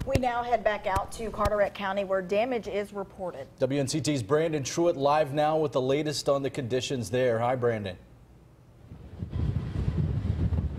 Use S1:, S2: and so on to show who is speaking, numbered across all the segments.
S1: We now head back out to Carteret County where damage is reported.
S2: WNCT's Brandon Truitt live now with the latest on the conditions there. Hi, Brandon.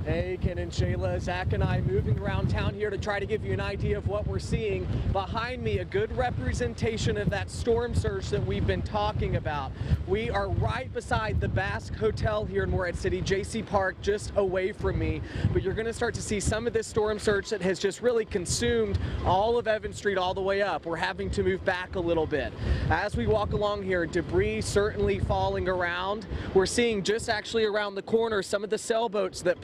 S3: Hey, Ken and Shayla, Zach and I moving around town here to try to give you an idea of what we're seeing. Behind me, a good representation of that storm surge that we've been talking about. We are right beside the Basque Hotel here in Morehead City, JC Park, just away from me. But you're going to start to see some of this storm surge that has just really consumed all of Evans Street all the way up. We're having to move back a little bit. As we walk along here, debris certainly falling around. We're seeing just actually around the corner some of the sailboats that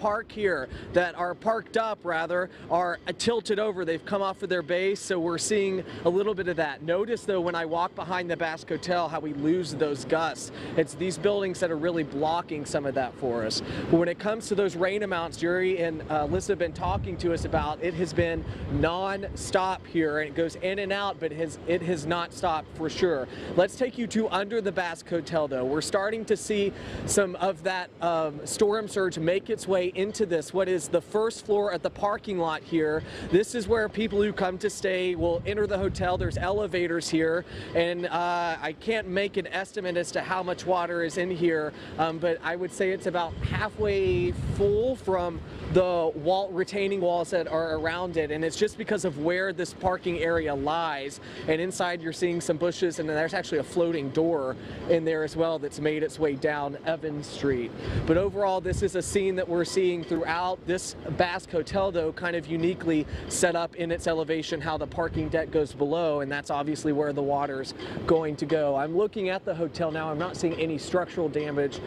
S3: are parked up rather, are tilted over. They've come off of their base, so we're seeing a little bit of that. Notice though when I walk behind the Basque Hotel how we lose those gusts. It's these buildings that are really blocking some of that for us. But when it comes to those rain amounts, Jerry and Alyssa have been talking to us about, it has been non-stop here, and it goes in and out, but it has not stopped for sure. Let's take you to under the Basque Hotel though. We're starting to see some of that storm surge make its way into what is the first floor at the parking lot here. This is where people who come to stay will enter the hotel. There's elevators here, and I can't make an estimate as to how much water is in here, but I would say it's about halfway full from the retaining walls that are around it, and it's just because of where this parking area lies. And inside you're seeing some bushes, and there's actually a floating door in there as well that's made its way down Evans Street. But overall, this is a scene that we're seeing throughout this Basque Hotel, though kind of uniquely set up in its elevation, how the parking deck goes below, and that's obviously where the water's going to go. I'm looking at the hotel now. I'm not seeing any structural damage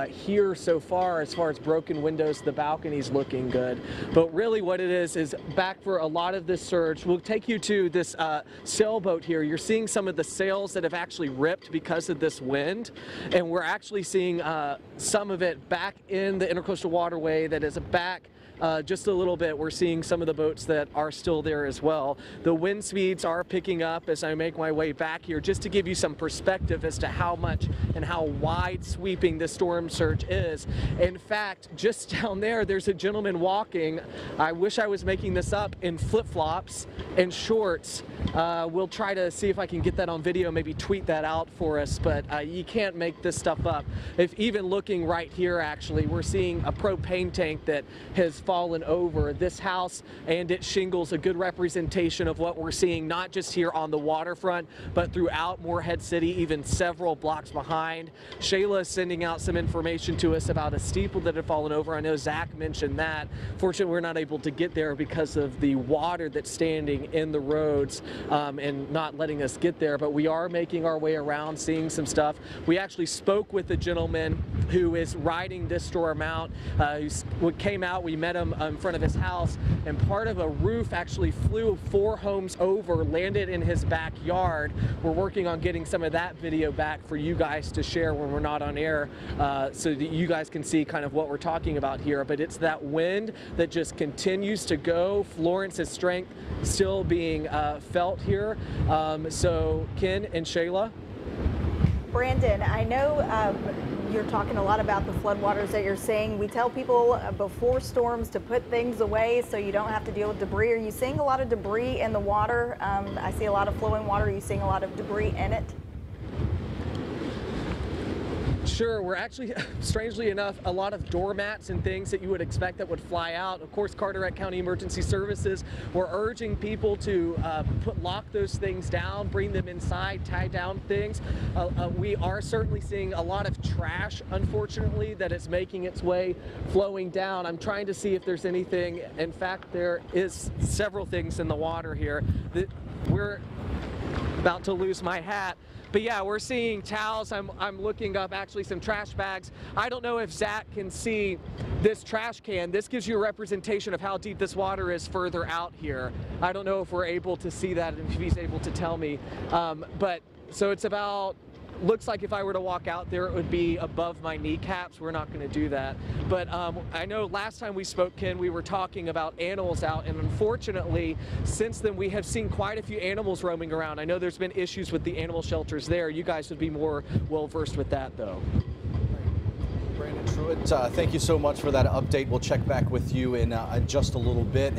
S3: here so far. As far as broken windows, the balcony's looking good. But really what it is back for a lot of this surge. We'll take you to this sailboat here. You're seeing some of the sails that have actually ripped because of this wind, and we're actually seeing some of it back in the intercoastal waterway that is back just a little bit. We're seeing some of the boats that are still there as well. The wind speeds are picking up as I make my way back here, just to give you some perspective as to how much and how wide sweeping this storm surge is. In fact, just down there, there's a gentleman walking. I wish I was making this up, in flip-flops and shorts. We'll try to see if I can get that on video, maybe tweet that out for us, but you can't make this stuff up. If even looking right here, actually, we're seeing a propane tank that has fallen over. This house and its shingles, a good representation of what we're seeing, not just here on the waterfront, but throughout Morehead City, even several blocks behind. Shayla is sending out some information to us about a steeple that had fallen over. I know Zach mentioned that. Fortunately, we're not able to get there because of the water that's standing in the roads and not letting us get there, but we are making our way around, seeing some stuff. We actually spoke with the gentleman who is riding this storm out, who came out. We met him in front of his house, and part of a roof actually flew 4 homes over, landed in his backyard. We're working on getting some of that video back for you guys to share when we're not on air, so that you guys can see kind of what we're talking about here. But it's that wind that just continues to go. Florence's strength still being felt here. So Ken and Shayla.
S1: Brandon, I know you're talking a lot about the floodwaters that you're seeing. We tell people before storms to put things away so you don't have to deal with debris. Are you seeing a lot of debris in the water? I see a lot of flowing water. Are you seeing a lot of debris in it?
S3: Sure, we're actually, strangely enough, a lot of doormats and things that you would expect that would fly out. Of course, Carteret County Emergency Services, we're urging people to lock those things down, bring them inside, tie down things. We are certainly seeing a lot of trash, unfortunately, that is making its way flowing down. I'm trying to see if there's anything. In fact, there is several things in the water here. We're about to lose my hat. But yeah, we're seeing towels. I'm looking up actually some trash bags. I don't know if Zach can see this trash can. This gives you a representation of how deep this water is further out here. I don't know if we're able to see that, and if he's able to tell me. But so it's about, looks like if I were to walk out there, it would be above my kneecaps. We're not going to do that. But I know last time we spoke, Ken, we were talking about animals out, and unfortunately, since then we have seen quite a few animals roaming around. I know there's been issues with the animal shelters there. You guys would be more well-versed with that, though.
S2: Brandon Truitt, thank you so much for that update. We'll check back with you in just a little bit.